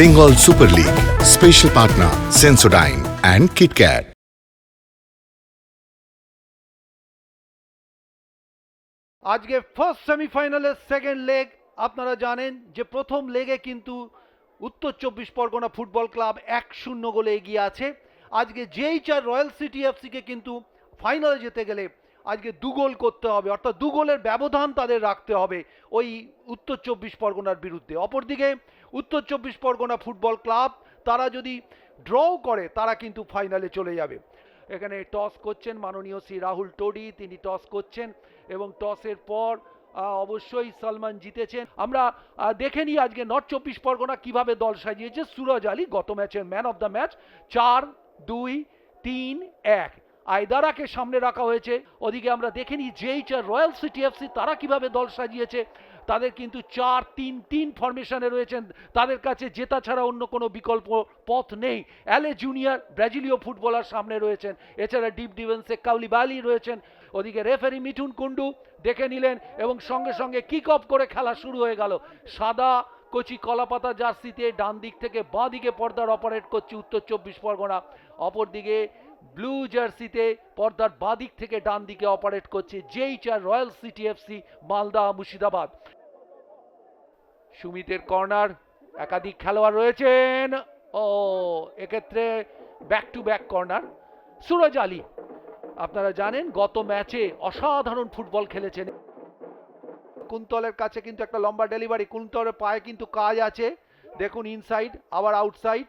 Bengal Super League. Special partner Sensodyne and KitKat. আজকে first সেমিফাইনালের second leg. আপনারা জানেন যে প্রথম লেগে কিন্তু উত্তর চব্বিশ পরগনা ফুটবল ক্লাব 1-0 গোলে এগিয়ে আছে। আজকে জেইচআর রয়্যাল সিটি এফসিকে কিন্তু ফাইনালে যেতে গেলে আজকে 2 গোল করতে হবে, অর্থাৎ 2 গোলের ব্যবধান তাদের রাখতে হবে ওই উত্তর চব্বিশ পরগনার বিরুদ্ধে। অপরদিকে উত্তর চব্বিশ পরগনা ফুটবল ক্লাব তারা যদি ড্রও করে তারা কিন্তু ফাইনালে চলে যাবে। এখানে টস করছেন মাননীয় শ্রী রাহুল টোডি, তিনি টস করছেন এবং টসের পর অবশ্যই সালমান জিতেছেন। আমরা দেখে নিই আজকে নর্থ চব্বিশ পরগনা কিভাবে দল সাজিয়েছে। সুরজ আলী গত ম্যাচের ম্যান অফ দ্য ম্যাচ, 4-2-3-1 আয়দারাকে সামনে রাখা হয়েছে। ওদিকে আমরা দেখে নিই জেইচআর রয়্যাল সিটি এফসি তারা কিভাবে দল সাজিয়েছে। তাদের কিন্তু 4-3-3 ফরমেশনে রয়েছেন, তাদের কাছে জেতা ছাড়া অন্য কোনো বিকল্প পথ নেই। অ্যালে জুনিয়র ব্রাজিলীয় ফুটবলার সামনে রয়েছেন, এছাড়া ডিপ ডিফেন্সে কাউলিবালি রয়েছেন। ওদিকে রেফারি মিঠুন কুন্ডু দেখে নিলেন এবং সঙ্গে সঙ্গে কিক অফ করে খেলা শুরু হয়ে গেল। সাদা কচি কলাপাতা জার্সিতে ডান দিক থেকে বাঁ দিকে পর্দার অপারেট করছে উত্তর চব্বিশ পরগনা, অপরদিকে ব্লু জার্সিতে পর্দার বাঁ দিক থেকে ডান দিকে অপারেট করছে GHR Royal City FC Malda Murshidabad. সুমিতের কর্নার, একাধিক খেলোয়াড় রয়েছেন, ও এক্ষেত্রে back to back corner. Suraj Ali আপনারা জানেন গত ম্যাচে অসাধারণ ফুটবল খেলেছেন। কুন্তলের কাছে কিন্তু একটা লম্বা ডেলিভারি, কুন্তলের পায়ে কিন্তু কাজ আছে, দেখুন ইনসাইড আবার আউটসাইড,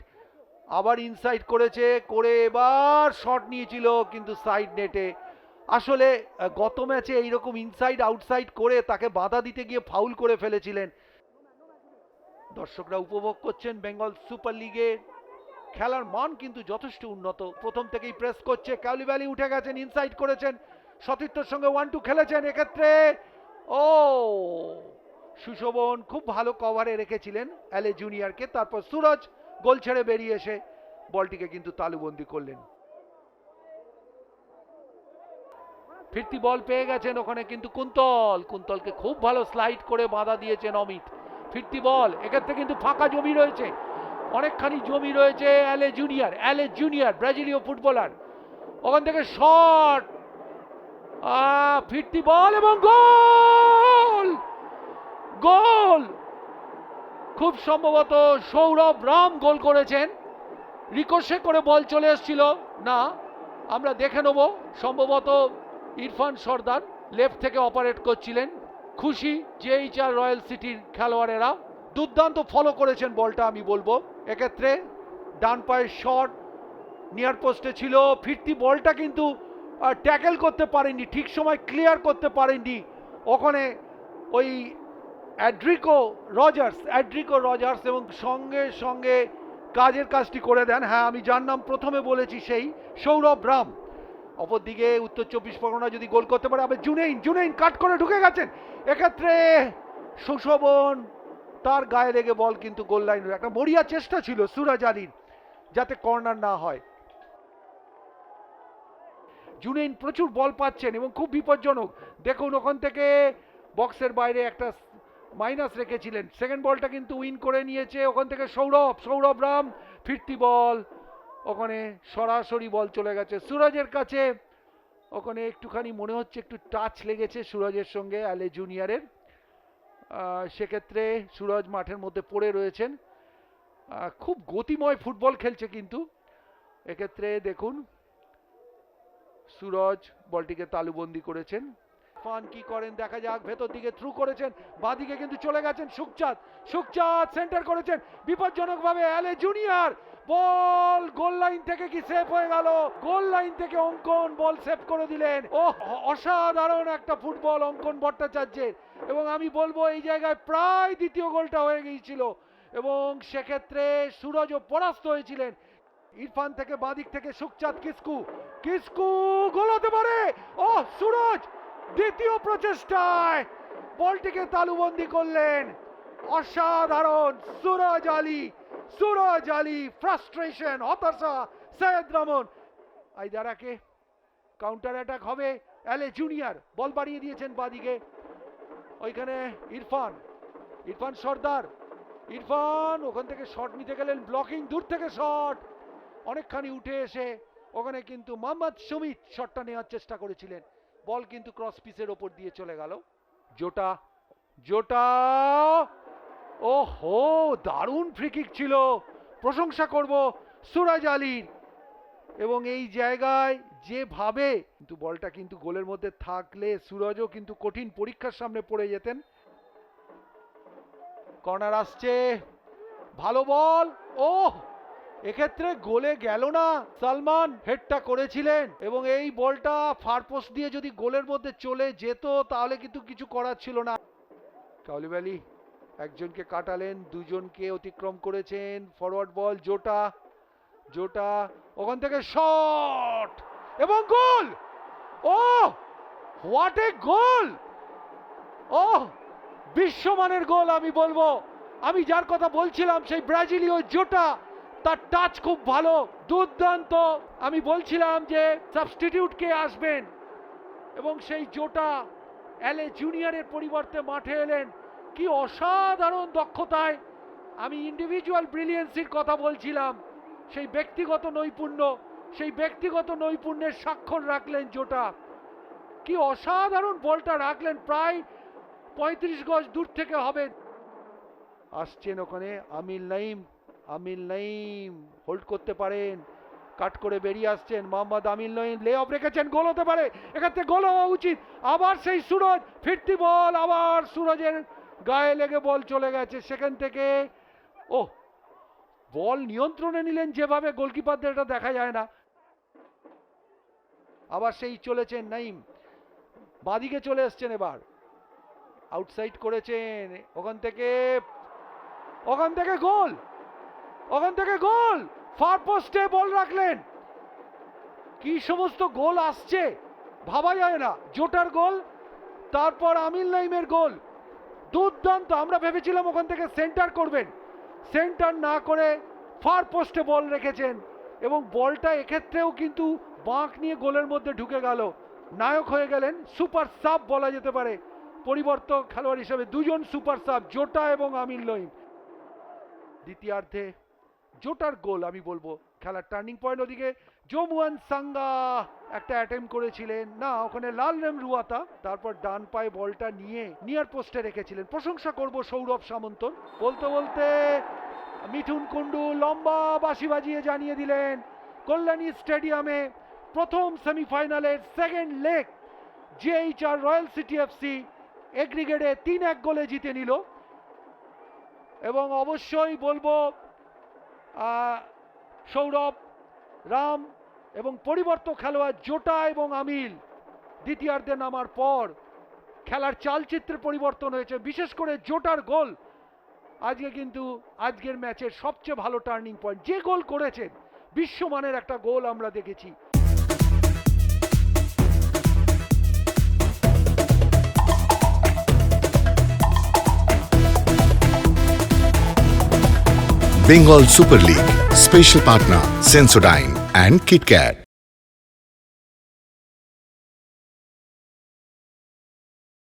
আবার ইনসাইড করেছে, করে এবার শট নিয়েছিল কিন্তু সাইড নেটে। আসলে গত ম্যাচে এইরকম ইনসাইড আউটসাইড করে তাকে বাধা দিতে গিয়ে ফাউল করে ফেলেছিলেন। দর্শকরা উপভোগ করছেন বেঙ্গল সুপার লিগে, খেলার মান কিন্তু যথেষ্ট উন্নত। প্রথম থেকেই প্রেস করছে, কাউলিবালি উঠে গেছেন, ইনসাইড করেছেন, সতীর্থর সঙ্গে 1-2 খেলেছেন। এক্ষেত্রে ও সুশোভন খুব ভালো কভারে রেখেছিলেন অ্যালে জুনিয়রকে, তারপর সুরজ গোল ছেড়ে বেরিয়ে এসে বলটিকে কিন্তু তালুবন্দি করলেন। ফিরতি বল পেয়ে গেছেন ওখানে কিন্তু কুন্তলকে খুব ভালো স্লাইড করে বাধা দিয়েছেন অমিত। ফিরতি বল, এক্ষেত্রে কিন্তু ফাঁকা জমি রয়েছে, অনেকখানি জমি রয়েছে। অ্যালে জুনিয়র ব্রাজিলীয় ফুটবলার, ওখান থেকে শট, ফিরতি বল এবং গোল। গোল খুব সম্ভবত সৌরভ রাম গোল করেছেন। রিকোশে করে বল চলে এসেছিল না, আমরা দেখে নেব। সম্ভবত ইরফান সর্দার লেফট থেকে অপারেট করছিলেন। খুশি জেইচআর রয়্যাল সিটির খেলোয়াড়েরা, দুর্দান্ত ফলো করেছেন বলটা আমি বলবো। এক্ষেত্রে ডান পায়ের শট নিয়ার পোস্টে ছিল, ফিরতি বলটা কিন্তু ট্যাকেল করতে পারেননি, ঠিক সময় ক্লিয়ার করতে পারেননি ওখানে ওই অ্যাড্রিকো রজার্স এবং সঙ্গে সঙ্গে কাজের কাজটি করে দেন। হ্যাঁ, আমি যার নাম প্রথমে বলেছি সেই সৌরভ রাম। অপরদিকে উত্তর চব্বিশ পরগনা যদি গোল করতে পারে, আবার জুনেইন কাট করে ঢুকে গেছেন। এক্ষেত্রে সুশোভন তার গায়ে লেগে বল কিন্তু গোল লাইনের একটা মরিয়া চেষ্টা ছিল সুরজ আলীর যাতে কর্নার না হয়। জুনেইন প্রচুর বল পাচ্ছেন এবং খুব বিপজ্জনক। দেখুন ওখান থেকে বক্সের বাইরে একটা মাইনাস রেখেছিলেন, সেকেন্ড বলটা কিন্তু উইন করে নিয়েছে ওখান থেকে সৌরভ রাম। ফিরতি বল, ওখানে সরাসরি বল চলে গেছে সুরজের কাছে। ওখানে একটুখানি মনে হচ্ছে একটু টাচ লেগেছে সুরজের সঙ্গে অ্যালে জুনিয়রের, সেক্ষেত্রে সুরজ মাঠের মধ্যে পড়ে রয়েছেন। খুব গতিময় ফুটবল খেলছে কিন্তু। এক্ষেত্রে দেখুন সুরজ বলটিকে তালুবন্দি করেছেন। ফান কি করেন দেখা যাক, ভেতর দিকে থ্রু করেছেন, বাঁদিকে কিন্তু চলে গেছেন সুকচাঁদ সেন্টার করেছেন বিপজ্জনক ভাবে অ্যালে জুনিয়র, বল গোল লাইন থেকে কি সেভ হয়ে গেল, গোল লাইন থেকে অঙ্কন বল সেভ করে দিলেন। ও অসাধারণ একটা ফুটবল অঙ্কন ভট্টাচার্যের, এবং আমি বলবো এই জায়গায় প্রায় দ্বিতীয় গোলটা হয়ে গিয়েছিল এবং সেক্ষেত্রে সুরজও পরাস্ত হয়েছিলেন। ইরফান থেকে বাঁদিক থেকে সুকচাঁদ কিসকু গোল হতে পারে। ও সুরজ দ্বিতীয় প্রচেষ্টায় বলটিকে তালুবন্দি করলেন, অসাধারণ সুরজ আলী ফ্রাস্ট্রেশন, হতাশা সৈয়দ রামন। আইদারাকে কাউন্টার অ্যাটাক হবে, অ্যালে জুনিয়র বল বাড়িয়ে দিয়েছেন বাঁদিকে, ওইখানে ইরফান সর্দার ইরফান ওখান থেকে শট নিতে গেলেন, ব্লকিং, দূর থেকে শট, অনেকখানি উঠে এসে ওখানে কিন্তু মোহাম্মদ সুমিত শটটা নেওয়ার চেষ্টা করেছিলেন, বল কিন্তু ক্রস পিসের ওপর দিয়ে চলে গেল। জোটা, জোটা, ওহো দারুণ ফ্রি কিক ছিল, প্রশংসা করব সুরাজ আলীর। এবং এই জায়গায় যেভাবে কিন্তু বলটা কিন্তু গোলের মধ্যে থাকলে সুরজও কিন্তু কঠিন পরীক্ষার সামনে পড়ে যেতেন। কর্নার আসছে, ভালো বল, ও এক্ষেত্রে গোলে গেল না, সালমান হেডটা করেছিলেন এবং এই বলটা ফার পোস্ট দিয়ে যদি গোলের মধ্যে চলে যেত তাহলে কিন্তু কিছু করার ছিল না। কাউলিব আলী একজনকে কাটালেন, দুজনকে অতিক্রম করেছেন, ফরওয়ার্ড বল, জোটা, জোটা ওখান থেকে শট এবং গোল। ও হোয়াট এ গোল, ও বিশ্বমানের গোল আমি বলবো। আমি যার কথা বলছিলাম সেই ব্রাজিলীয় জোটা, তার টাচ খুব ভালো, দুর্দান্ত। আমি বলছিলাম যে সাবস্টিটিউট কে আসবেন এবং সেই জোটা এলে জুনিয়রের পরিবর্তে মাঠে এলেন, কি অসাধারণ দক্ষতায়। আমি ইন্ডিভিজুয়াল ব্রিলিয়েন্সির কথা বলছিলাম, সেই ব্যক্তিগত নৈপুণ্য, সেই ব্যক্তিগত নৈপুণ্যের স্বাক্ষর রাখলেন জোটা, কি অসাধারণ বলটা রাখলেন, প্রায় 35 গজ দূর থেকে হবে। আসছেন ওখানে আমিল নাইম, আমিল নাইম হোল্ড করতে পারেন, কাট করে বেরিয়ে আসছেন মোহাম্মদ আমিল নাইম, লে অফ রেখেছেন, গোল হতে পারে, এক্ষেত্রে গোল হওয়া উচিত। আবার সেই সুরজ, ফিরতি বল, আবার সুরজের গায়ে লেগে বল চলে গেছে সেখান থেকে। ও বল নিয়ন্ত্রণে নিলেন যেভাবে, গোলকিপারদের এটা দেখা যায় না। আবার সেই চলেছেন নাইম, বাদিকে চলে এসছেন, এবার আউটসাইড করেছেন, ওখান থেকে গোল, ওখান থেকে গোল, ফার পোস্টে বল রাখলেন। কি সমস্ত গোল আসছে ভাবা যায় না, জোটার গোল, তারপর আমিল নাইমের গোল, দুর্দান্ত। আমরা ভেবেছিলাম ওখান থেকে সেন্টার করবেন, সেন্টার না করে ফার পোস্টে বল রেখেছেন এবং বলটা এক্ষেত্রেও কিন্তু বাঁক নিয়ে গোলের মধ্যে ঢুকে গেল। নায়ক হয়ে গেলেন, সুপার সাব বলা যেতে পারে, পরিবর্তক খেলোয়াড় হিসেবে দুজন সুপার সাব, জোটা এবং আমিল নাইম। দ্বিতীয়ার্ধে জোটার গোল আমি বলবো খেলার টার্নিং পয়েন্ট। ওদিকে জমুয়ান সাঙ্গা একটা অ্যাটেম্প করেছিলেন, না ওখানে লাল রেম রুয়াতা, তারপর ডান পায়ে বলটা নিয়ে নিয়ার পোস্টে রেখেছিলেন। প্রশংসা করব সৌরভ সামন্তর। বলতে বলতে মিঠুন কুন্ডু লম্বা বাঁশি বাজিয়ে জানিয়ে দিলেন কল্যাণী স্টেডিয়ামে প্রথম সেমিফাইনালের second leg GHR Royal City FC এগ্রিগেটে 3-1 গোলে জিতে নিল। এবং অবশ্যই বলবো সৌরভ, রাম এবং পরিবর্তক খেলোয়াড় জোটা এবং আমিল দ্বিতীয়ার্ধে নামার পর খেলার চালচিত্রে পরিবর্তন হয়েছে, বিশেষ করে জোটার গোল আজকে কিন্তু আজকের ম্যাচের সবচেয়ে ভালো টার্নিং পয়েন্ট। যে গোল করেছেন বিশ্বমানের একটা গোল আমরা দেখেছি। Bengal Super League, special partner Sensodyne and KitKat.